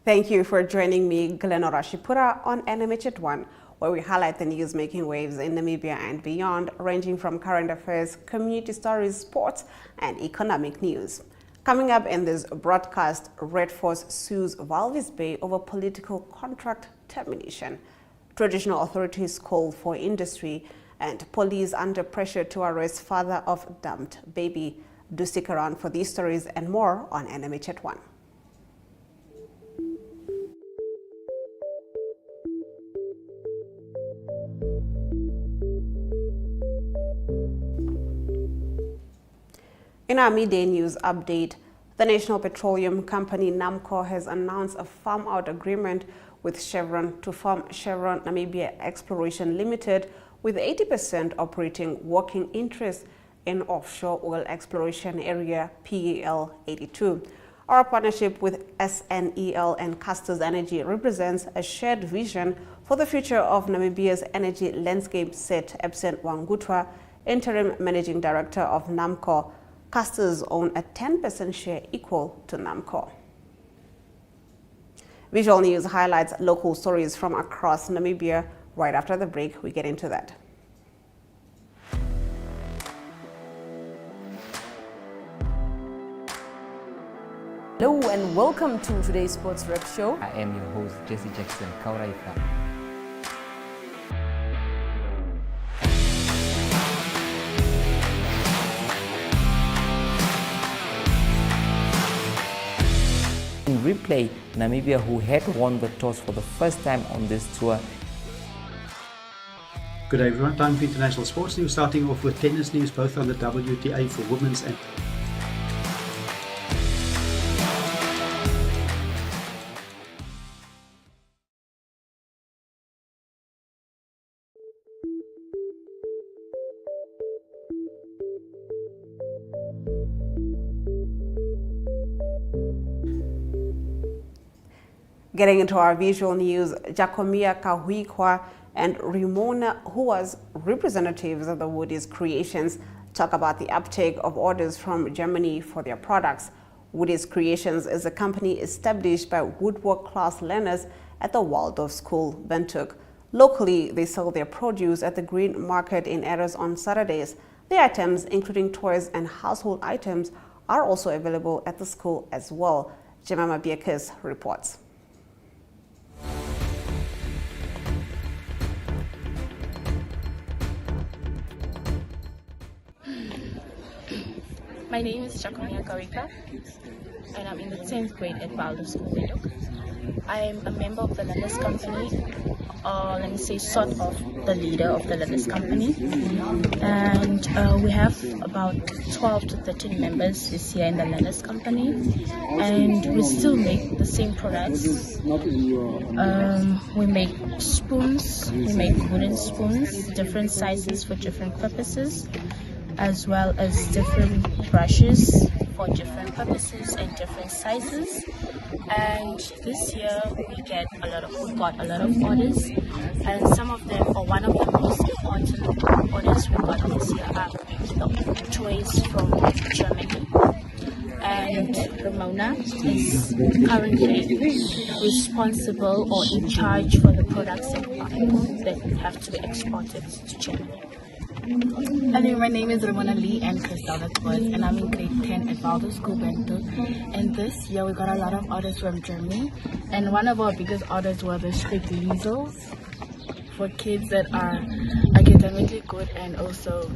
Thank you for joining me, Glenora Shipura, on NMH at 1, where we highlight the news making waves in Namibia and beyond, ranging from current affairs, community stories, sports, and economic news. Coming up in this broadcast, Redforce sues Walvis Bay over political contract termination. Traditional authorities call for industry, and police under pressure to arrest father of dumped baby. Do stick around for these stories and more on NMH at 1. In our midday news update, the National Petroleum Company NAMCO has announced a farm-out agreement with Chevron to form Chevron Namibia Exploration Limited, with 80% operating working interest in offshore oil exploration area PEL 82. Our partnership with SNEL and Castors Energy represents a shared vision for the future of Namibia's energy landscape, said Ebsent Wangutwa, interim managing director of NAMCO. Castors own a 10% share equal to NAMCO. Visual News highlights local stories from across Namibia. Right after the break, we get into that. Hello and welcome to today's Sports Rep Show. I am your host, Jesse Jackson Kauraifa. In replay, Namibia, who had won the toss for the first time on this tour. Good day everyone, time for international sports news, starting off with tennis news, both on the WTA for women's and Getting into our visual news, Jacomia Kahuikwa and Ramona, who was representatives of the Woody's Creations, talk about the uptake of orders from Germany for their products. Woody's Creations is a company established by woodwork class learners at the Waldorf School, Windhoek. Locally, they sell their produce at the Green Market in Eres on Saturdays. The items, including toys and household items, are also available at the school as well. Jemima Biekus reports. My name is Jacomia Kahuikwa, and I'm in the 10th grade at Walvis School, Windhoek. I'm a member of the learners company, or let me say sort of the leader of the learners company. And we have about 12 to 13 members this year in the learners company. And we still make the same products. We make spoons, we make wooden spoons, different sizes for different purposes, as well as different brushes for different purposes and different sizes. And this year we got a lot of orders, and some of them, or one of the most important orders we got this year, are the toys from Germany. And Ramona is currently responsible or in charge for the products that have to be exported to Germany. Hello, my name is Ramona Lee and Christelle Redforce, and I'm in grade 10 at Walvis School, Windhoek. And this year we got a lot of orders from Germany, and one of our biggest orders were the strict measles for kids that are academically good, and also,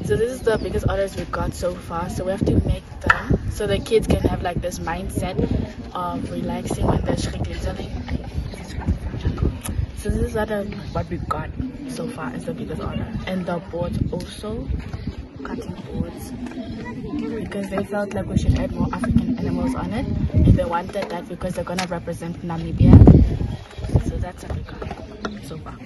so this is the biggest orders we got so far. So we have to make them so the kids can have like this mindset of relaxing when they're strict measling. So this is what we got so far is the biggest order. And the boards also, cutting boards, because they felt like we should add more African animals on it, and they wanted that because they're gonna represent Namibia. So that's what we got so far.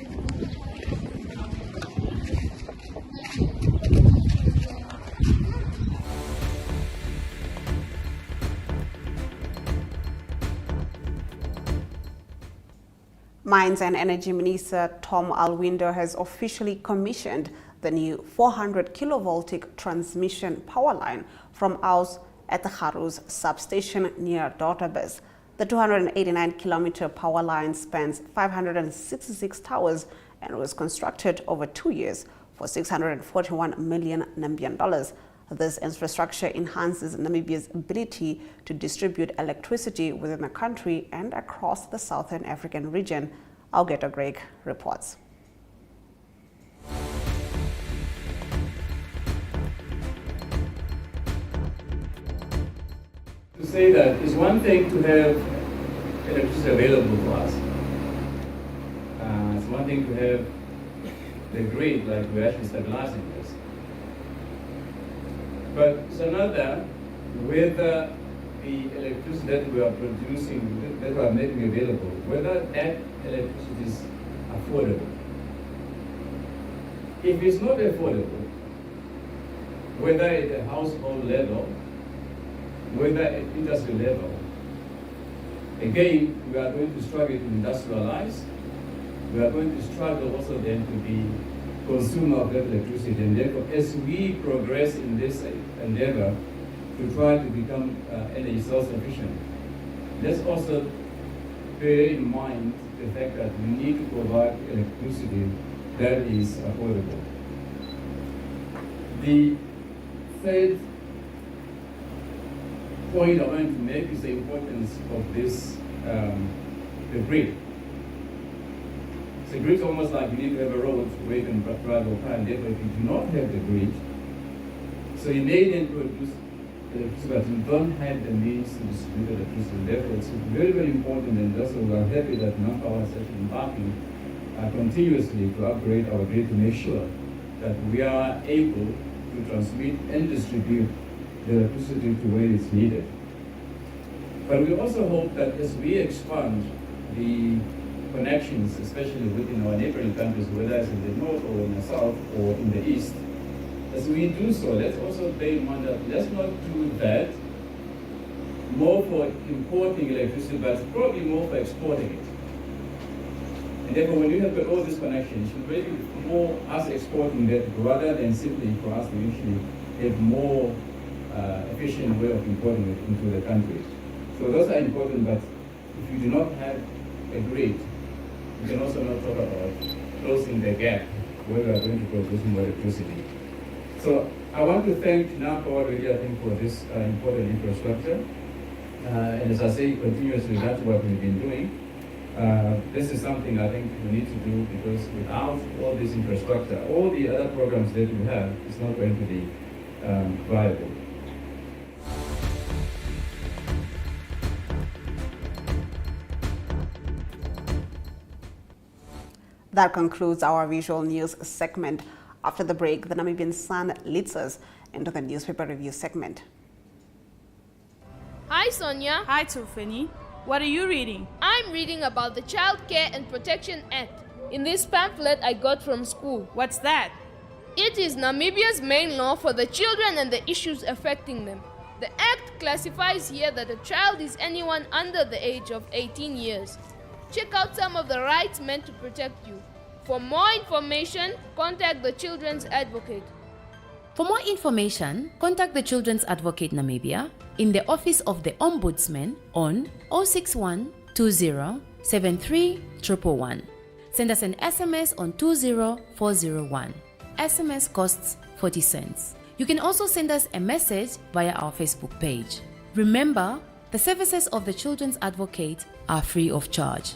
Mines and Energy Minister Tom Alwindo has officially commissioned the new 400 kilovoltic transmission power line from Aus at the Kharuz substation near Dortabes. The 289-kilometer power line spans 566 towers and was constructed over 2 years for 641 million Namibian dollars. This infrastructure enhances Namibia's ability to distribute electricity within the country and across the Southern African region. Algeto Greg reports. To say that it's one thing to have electricity available to us. It's one thing to have the grid, like we're actually stabilizing this. But it's another whether the electricity that we are producing, that we are making available, whether that electricity is affordable. If it's not affordable, whether at the household level, whether at industry level, again, we are going to struggle to industrialize. We are going to struggle also then to be consumer of that electricity. And therefore, as we progress in this endeavor to try to become energy self-sufficient, let's also bear in mind the fact that we need to provide electricity that is affordable. The third point I want to make is the importance of this, the grid. The grid is almost like you need to have a road where you can drive all time. Therefore, if you do not have the grid, so you may then produce electricity, but you don't have the means to distribute electricity. Therefore, it's very, very important, and also we are happy that NAMCO is actually embarking continuously to upgrade our grid to make sure that we are able to transmit and distribute the electricity to where it's needed. But we also hope that as we expand the connections, especially within our neighboring countries, whether it's in the north or in the south or in the east, as we do so, let's also bear in mind that let's not do that more for importing electricity, but probably more for exporting it. And therefore, when you have got all these connections, it should really be more us exporting that rather than simply for us to usually have more efficient way of importing it into the country. So those are important, but if you do not have a grid, we can also not talk about closing the gap where we are going to produce more electricity. So I want to thank NAMCO already, I think, for this important infrastructure. And as I say, continuously, that's what we've been doing. This is something I think we need to do, because without all this infrastructure, all the other programs that we have, it's not going to be viable. That concludes our visual news segment. After the break, the Namibian Sun leads us into the newspaper review segment. Hi Sonia. Hi Tufeni. What are you reading? I'm reading about the Child Care and Protection Act. In this pamphlet I got from school. What's that? It is Namibia's main law for the children and the issues affecting them. The act classifies here that a child is anyone under the age of 18 years. Check out some of the rights meant to protect you. For more information, contact the Children's Advocate. For more information, contact the Children's Advocate Namibia in the Office of the Ombudsman on 061 20 73 111. Send us an SMS on 20401. SMS costs 40 cents. You can also send us a message via our Facebook page. Remember, the services of the Children's Advocate are free of charge.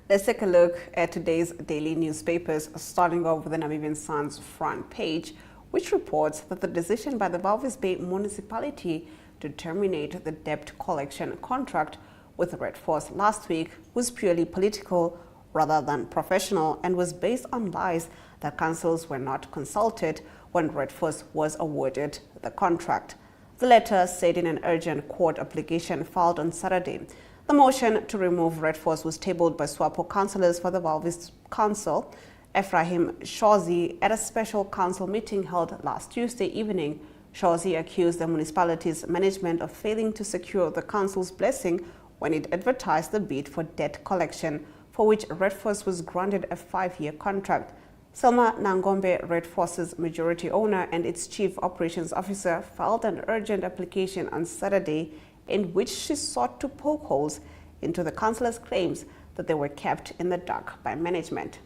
Let's take a look at today's daily newspapers, starting off with the Namibian Sun's front page, which reports that the decision by the Walvis Bay municipality to terminate the debt collection contract with Redforce last week was purely political rather than professional, and was based on lies that councils were not consulted when Redforce was awarded the contract. The letter said in an urgent court application filed on Saturday The motion to remove Redforce was tabled by SWAPO councillors for the Walvis Council, Ephraim Shozi, at a special council meeting held last Tuesday evening. Shozi accused the municipality's management of failing to secure the council's blessing when it advertised the bid for debt collection, for which Redforce was granted a 5-year contract. Selma Nangombe, Redforce's majority owner and its chief operations officer, filed an urgent application on Saturday in which she sought to poke holes into the councillors' claims that they were kept in the dark by management.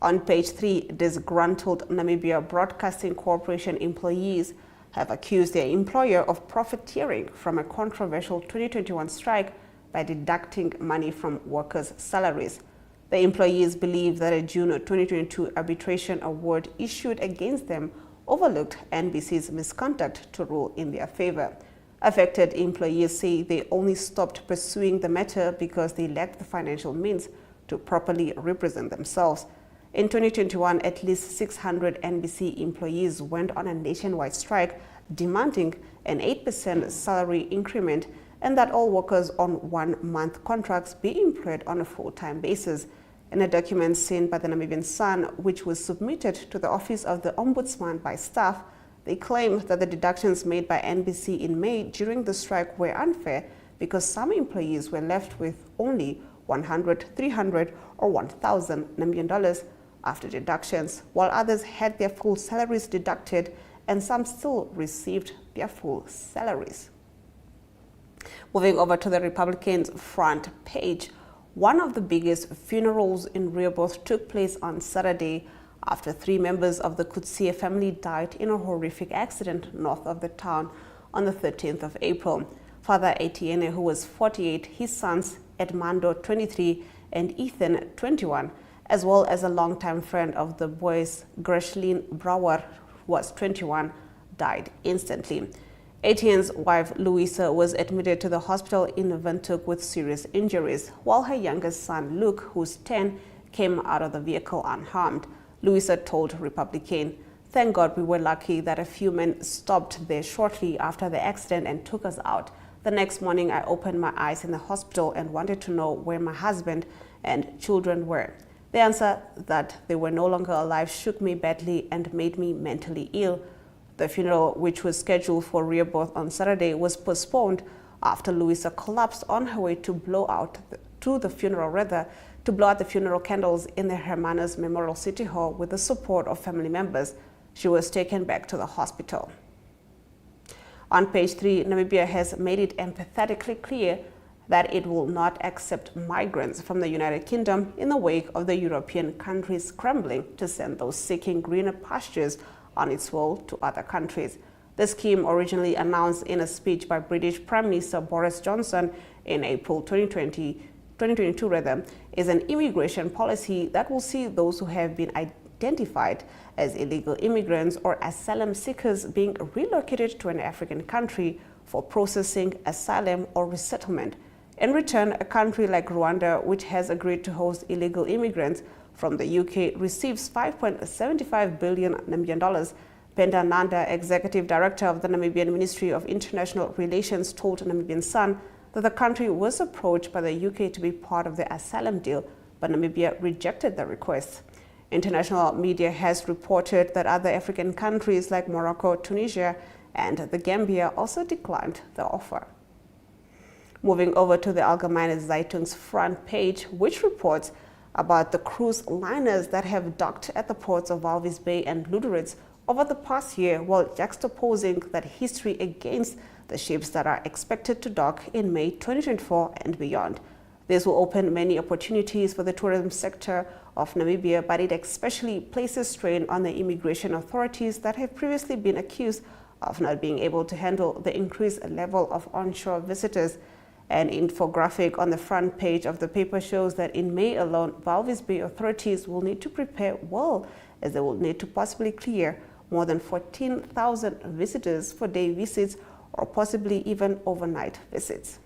On page 3, disgruntled Namibia Broadcasting Corporation employees have accused their employer of profiteering from a controversial 2021 strike by deducting money from workers' salaries. The employees believe that a June 2022 arbitration award issued against them overlooked NBC's misconduct to rule in their favor. Affected employees say they only stopped pursuing the matter because they lacked the financial means to properly represent themselves. In 2021, at least 600 NBC employees went on a nationwide strike demanding an 8% salary increment and that all workers on 1-month contracts be employed on a full-time basis. In a document seen by the Namibian Sun, which was submitted to the Office of the Ombudsman by staff, they claimed that the deductions made by NBC in May during the strike were unfair because some employees were left with only 100, 300 or 1,000 Namibian dollars after deductions, while others had their full salaries deducted and some still received their full salaries. Moving over to the Republicans' front page, one of the biggest funerals in Rehoboth took place on Saturday after 3 members of the Kutsie family died in a horrific accident north of the town on the 13th of April. Father Etienne, who was 48, his sons Edmando, 23, and Ethan, 21, as well as a longtime friend of the boys, Greshlin Brouwer, who was 21, died instantly. Etienne's wife, Louisa, was admitted to the hospital in Windhoek with serious injuries, while her youngest son, Luke, who's 10, came out of the vehicle unharmed. Louisa told Republican, "Thank God we were lucky that a few men stopped there shortly after the accident and took us out. The next morning I opened my eyes in the hospital and wanted to know where my husband and children were. The answer that they were no longer alive shook me badly and made me mentally ill." The funeral, which was scheduled for Rehoboth on Saturday, was postponed after Louisa collapsed on her way to blow out the funeral candles in the Hermanas Memorial City Hall with the support of family members. She was taken back to the hospital. On page 3, Namibia has made it emphatically clear that it will not accept migrants from the United Kingdom in the wake of the European countries scrambling to send those seeking greener pastures on its way to other countries. The scheme, originally announced in a speech by British Prime Minister Boris Johnson in April 2022, is an immigration policy that will see those who have been identified as illegal immigrants or asylum seekers being relocated to an African country for processing, asylum or resettlement. In return, a country like Rwanda, which has agreed to host illegal immigrants from the UK, receives $5.75 billion Namibian dollars. Penda Nanda, executive director of the Namibian Ministry of International Relations, told Namibian Sun that the country was approached by the UK to be part of the asylum deal, but Namibia rejected the request. International media has reported that other African countries like Morocco, Tunisia, and the Gambia also declined the offer. Moving over to the Allgemeine Zeitung's front page, which reports about the cruise liners that have docked at the ports of Walvis Bay and Lüderitz over the past year, while juxtaposing that history against the ships that are expected to dock in May 2024 and beyond. This will open many opportunities for the tourism sector of Namibia, but it especially places strain on the immigration authorities that have previously been accused of not being able to handle the increased level of onshore visitors. An infographic on the front page of the paper shows that in May alone, Walvis Bay authorities will need to prepare well, as they will need to possibly clear more than 14,000 visitors for day visits or possibly even overnight visits.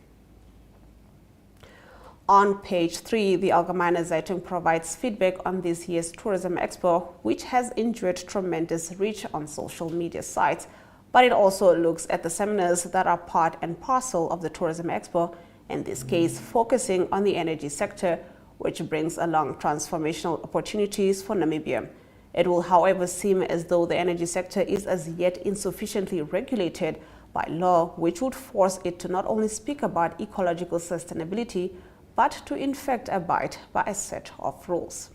On page 3, the Allgemeine Zeitung provides feedback on this year's Tourism Expo, which has enjoyed tremendous reach on social media sites. But it also looks at the seminars that are part and parcel of the Tourism Expo in this case focusing on the energy sector, which brings along transformational opportunities for Namibia. It will, however, seem as though the energy sector is as yet insufficiently regulated by law, which would force it to not only speak about ecological sustainability, but to in fact abide by a set of rules.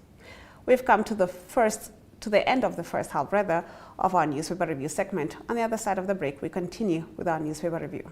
We've come to the end of the first half, of our newspaper review segment. On the other side of the break, we continue with our newspaper review.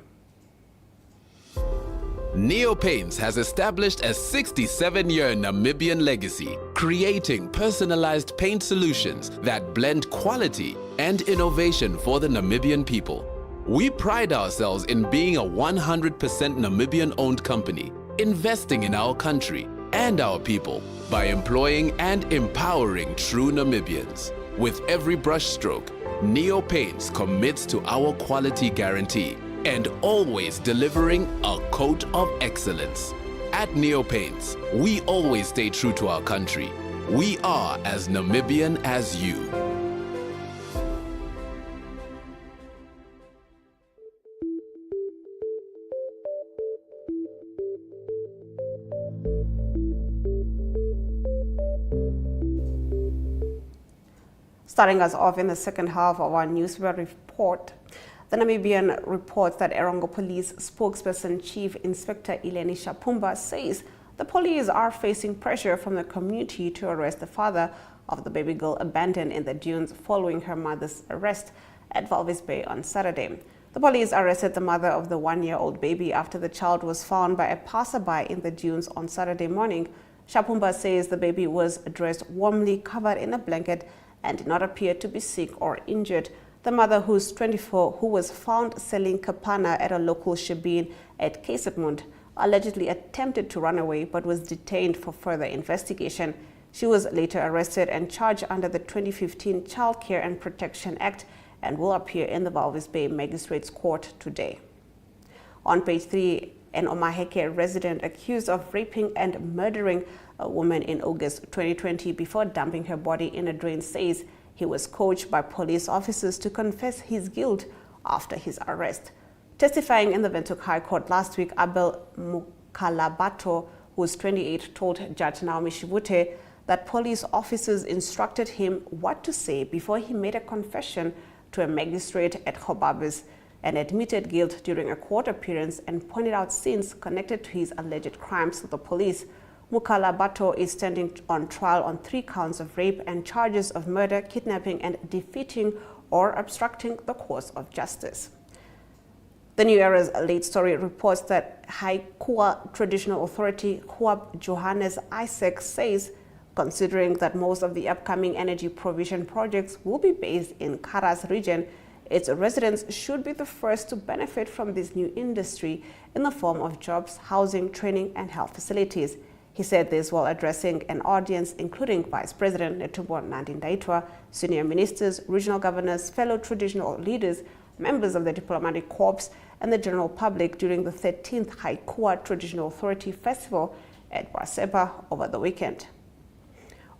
Neo Paints has established a 67-year Namibian legacy, creating personalized paint solutions that blend quality and innovation for the Namibian people. We pride ourselves in being a 100% Namibian-owned company, investing in our country and our people by employing and empowering true Namibians. With every brushstroke, Neo Paints commits to our quality guarantee and always delivering a coat of excellence. At Neo Paints, we always stay true to our country. We are as Namibian as you. Starting us off in the second half of our newspaper report, the Namibian reports that Erongo Police spokesperson Chief Inspector Eleni Shapumba says the police are facing pressure from the community to arrest the father of the baby girl abandoned in the dunes following her mother's arrest at Walvis Bay on Saturday. The police arrested the mother of the one-year-old baby after the child was found by a passerby in the dunes on Saturday morning. Shapumba says the baby was dressed warmly, covered in a blanket, and did not appear to be sick or injured. The mother, who's 24, who was found selling kapana at a local shebeen at Kaesepmund, allegedly attempted to run away but was detained for further investigation. She was later arrested and charged under the 2015 Child Care and Protection Act and will appear in the Walvis Bay Magistrates Court today. On page 3, an Omaheke resident accused of raping and murdering a woman in August 2020 before dumping her body in a drain says he was coached by police officers to confess his guilt after his arrest. Testifying in the Windhoek High Court last week, Abel Mukalabato, who is 28, told Judge Naomi Shibute that police officers instructed him what to say before he made a confession to a magistrate at Walvis and admitted guilt during a court appearance and pointed out sins connected to his alleged crimes to the police. Mukalabato is standing on trial on 3 counts of rape and charges of murder, kidnapping, and defeating or obstructing the course of justice. The New Era's late story reports that Haikua Traditional Authority Huab Johannes Isaac says, considering that most of the upcoming energy provision projects will be based in Karas region, its residents should be the first to benefit from this new industry in the form of jobs, housing, training, and health facilities. He said this while addressing an audience including Vice President Netumbo Nandi-Ndaitwah, senior ministers, regional governors, fellow traditional leaders, members of the diplomatic corps, and the general public during the 13th Haikua Traditional Authority Festival at Braseba over the weekend.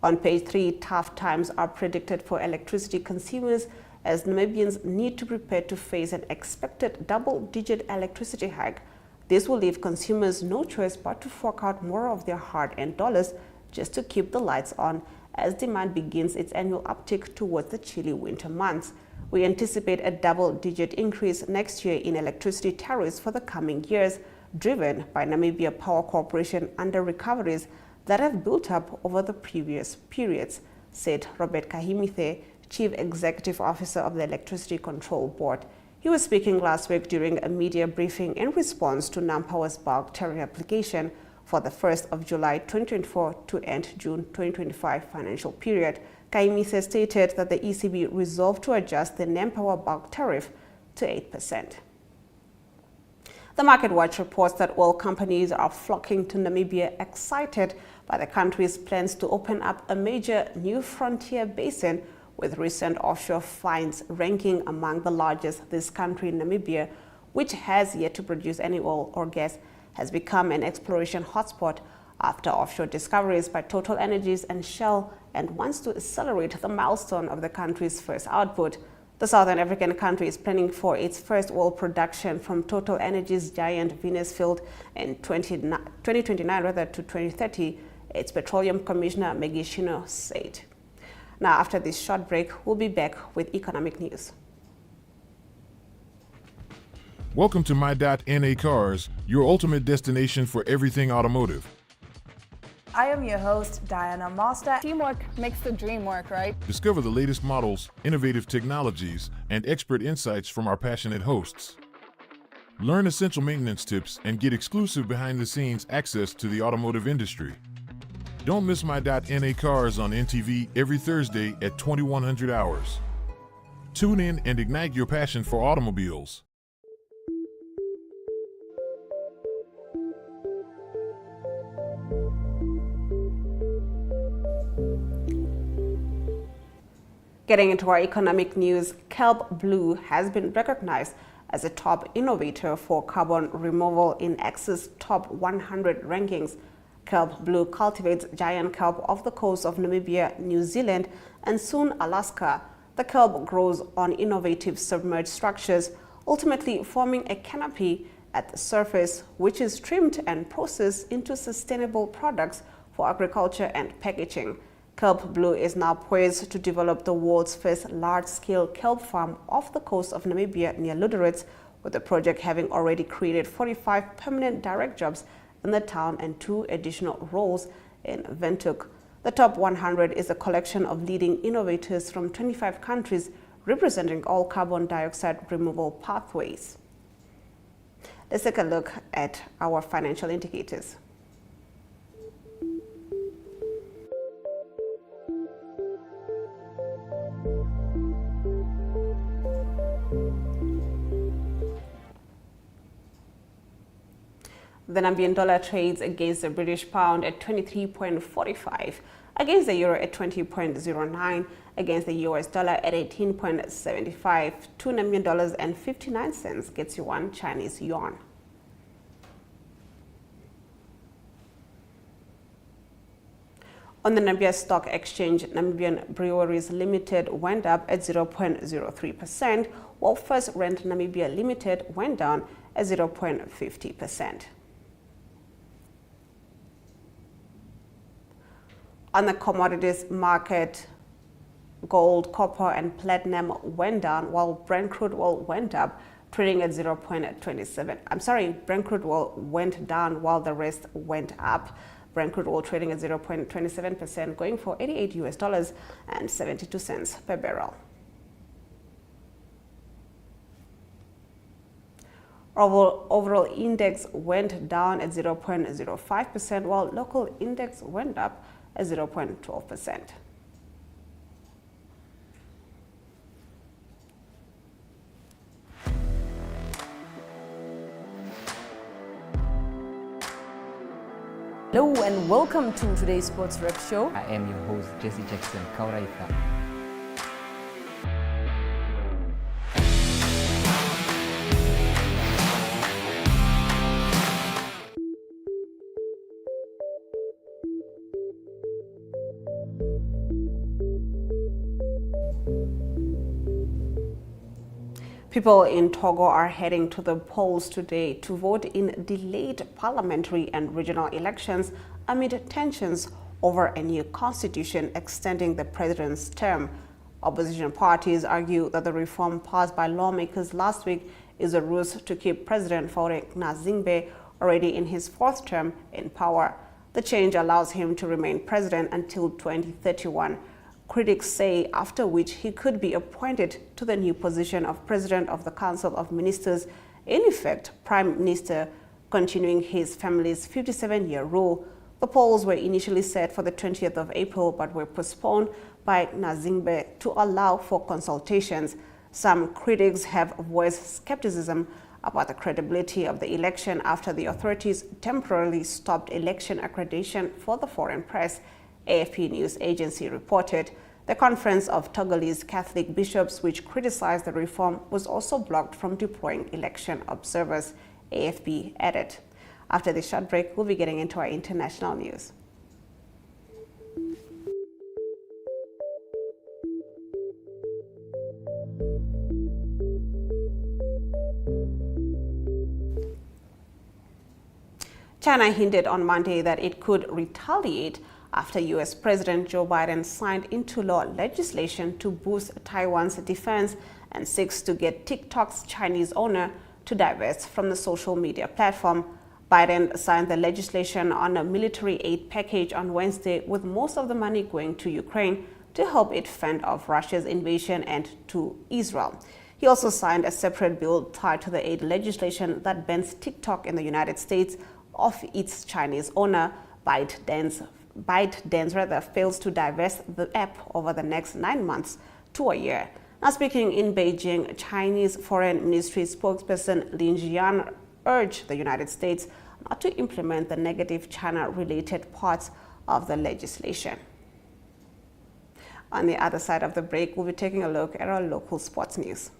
On page 3, tough times are predicted for electricity consumers as Namibians need to prepare to face an expected double-digit electricity hike. This will leave consumers no choice but to fork out more of their hard-earned dollars just to keep the lights on as demand begins its annual uptick towards the chilly winter months. We anticipate a double-digit increase next year in electricity tariffs for the coming years, driven by Namibia Power Corporation under recoveries that have built up over the previous periods, said Robert Kahimithe, Chief Executive Officer of the Electricity Control Board. He was speaking last week during a media briefing in response to NamPower's bulk tariff application for the 1st of July 2024 to end June 2025 financial period. Kahimithe stated that the ECB resolved to adjust the NamPower bulk tariff to 8%. The Market Watch reports that oil companies are flocking to Namibia, excited by the country's plans to open up a major new frontier basin, with recent offshore finds ranking among the largest. This country, Namibia, which has yet to produce any oil or gas, has become an exploration hotspot after offshore discoveries by Total Energies and Shell, and wants to accelerate the milestone of the country's first output. The Southern African country is planning for its first oil production from Total Energy's giant Venus field in 2029 to 2030, its Petroleum Commissioner Megishino said. Now, after this short break, we'll be back with economic news. Welcome to My.NA Cars, your ultimate destination for everything automotive. I am your host, Diana Master. Teamwork makes the dream work, right? Discover the latest models, innovative technologies, and expert insights from our passionate hosts. Learn essential maintenance tips and get exclusive behind-the-scenes access to the automotive industry. Don't miss My.NA Cars on NTV every Thursday at 2100 hours. Tune in and ignite your passion for automobiles. Getting into our economic news, Kelp Blue has been recognized as a top innovator for carbon removal in Axis Top 100 rankings. Kelp Blue cultivates giant kelp off the coast of Namibia, New Zealand, and soon Alaska. The kelp grows on innovative submerged structures, ultimately forming a canopy at the surface, which is trimmed and processed into sustainable products for agriculture and packaging. Kelp Blue is now poised to develop the world's first large-scale kelp farm off the coast of Namibia near Lüderitz, with the project having already created 45 permanent direct jobs in the town and 2 additional roles in Windhoek. The Top 100 is a collection of leading innovators from 25 countries, representing all carbon dioxide removal pathways. Let's take a look at our financial indicators. The Namibian dollar trades against the British pound at 23.45, against the euro at 20.09, against the US dollar at 18.75. 2 Namibian dollars and 59 cents gets you 1 Chinese yuan. On the Namibia Stock Exchange, Namibian Breweries Limited went up at 0.03%, while First Rent Namibia Limited went down at 0.50%. On the commodities market, gold, copper, and platinum went down, while Brent crude oil went up, trading at 0.27. Brent crude oil went down while the rest went up. Brent crude oil trading at 0.27%, going for $88 and 72 cents per barrel. Overall index went down at 0.05%, while local index went up at 0.12%. Hello and welcome to today's Sports Rep Show. I am your host, Jesse Jackson Kauraika. People in Togo are heading to the polls today to vote in delayed parliamentary and regional elections amid tensions over a new constitution extending the president's term. Opposition parties argue that the reform passed by lawmakers last week is a ruse to keep President Faure Gnassingbé already in his 4th term in power. The change allows him to remain president until 2031. Critics say after which he could be appointed to the new position of President of the Council of Ministers, in effect Prime Minister, continuing his family's 57-year rule. The polls were initially set for the 20th of April but were postponed by Gnassingbé to allow for consultations. Some critics have voiced skepticism about the credibility of the election after the authorities temporarily stopped election accreditation for the foreign press. AFP news agency reported. The Conference of Togolese Catholic Bishops, which criticized the reform, was also blocked from deploying election observers, AFP added. After this short break, we'll be getting into our international news. China hinted on Monday that it could retaliate after U.S. President Joe Biden signed into law legislation to boost Taiwan's defense and seeks to get TikTok's Chinese owner to divest from the social media platform. Biden signed the legislation on a military aid package on Wednesday, with most of the money going to Ukraine to help it fend off Russia's invasion and to Israel. He also signed a separate bill tied to the aid legislation that bans TikTok in the United States off its Chinese owner. ByteDance rather fails to divest the app over the next 9 months to a year. Now, speaking in Beijing, Chinese Foreign Ministry spokesperson Lin Jian urged the United States not to implement the negative China-related parts of the legislation. On the other side of the break, we'll be taking a look at our local sports news.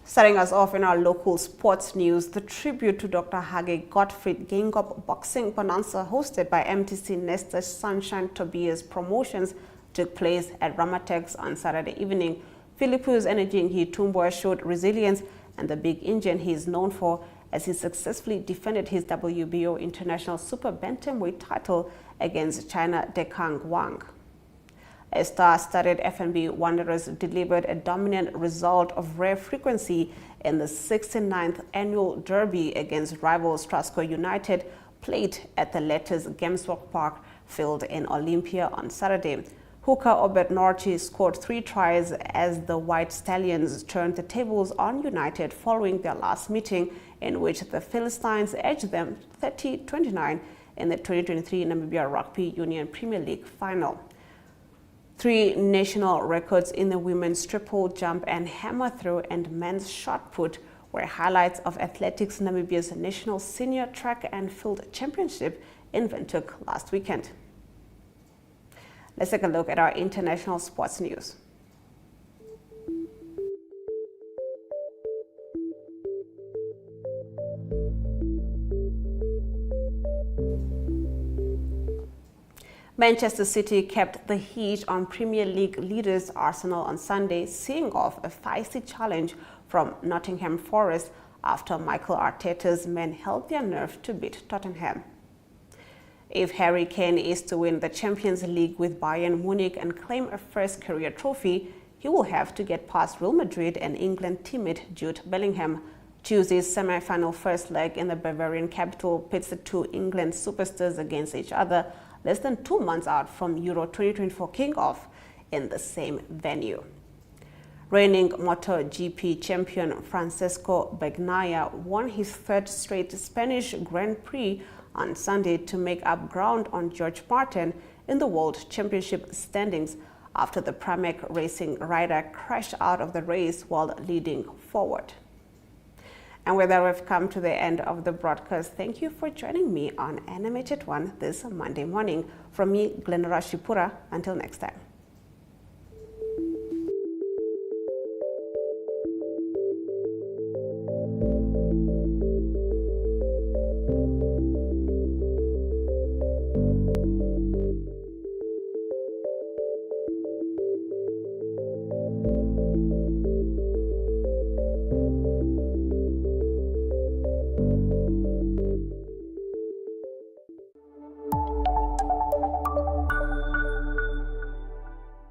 Starting us off in our local sports news, the tribute to Dr. Hage Gottfried Geingob Boxing Bonanza hosted by MTC Nestor Sunshine Tobias Promotions took place at Ramatex on Saturday evening. Philippus Energy Tumbua showed resilience and the big engine he is known for as he successfully defended his WBO International Super Bantamweight title against China Dekang Wang. A star-studded F&B Wanderers delivered a dominant result of rare frequency in the 69th annual derby against rival Strasbourg United, played at the latter's Gemsburg Park field in Olympia on Saturday. Hooker Obed Norchi scored 3 tries as the White Stallions turned the tables on United following their last meeting, in which the Philistines edged them 30-29 in the 2023 Namibia Rugby Union Premier League final. 3 national records in the women's triple jump and hammer throw and men's shot put were highlights of athletics Namibia's national senior track and field championship in Windhoek last weekend. Let's take a look at our international sports news. Manchester City kept the heat on Premier League leaders Arsenal on Sunday, seeing off a feisty challenge from Nottingham Forest after Mikel Arteta's men held their nerve to beat Tottenham. If Harry Kane is to win the Champions League with Bayern Munich and claim a first career trophy, he will have to get past Real Madrid and England teammate Jude Bellingham. Tuesday's semi-final first leg in the Bavarian capital pits the 2 England superstars against each other, less than 2 months out from Euro 2024 kick-off in the same venue. Reigning MotoGP champion Francesco Bagnaia won his 3rd straight Spanish Grand Prix on Sunday to make up ground on George Martin in the World Championship standings after the Pramac Racing rider crashed out of the race while leading forward. And with that, we've come to the end of the broadcast. Thank you for joining me on NMH at 1 this Monday morning. From me, Glenora Shipura. Until next time.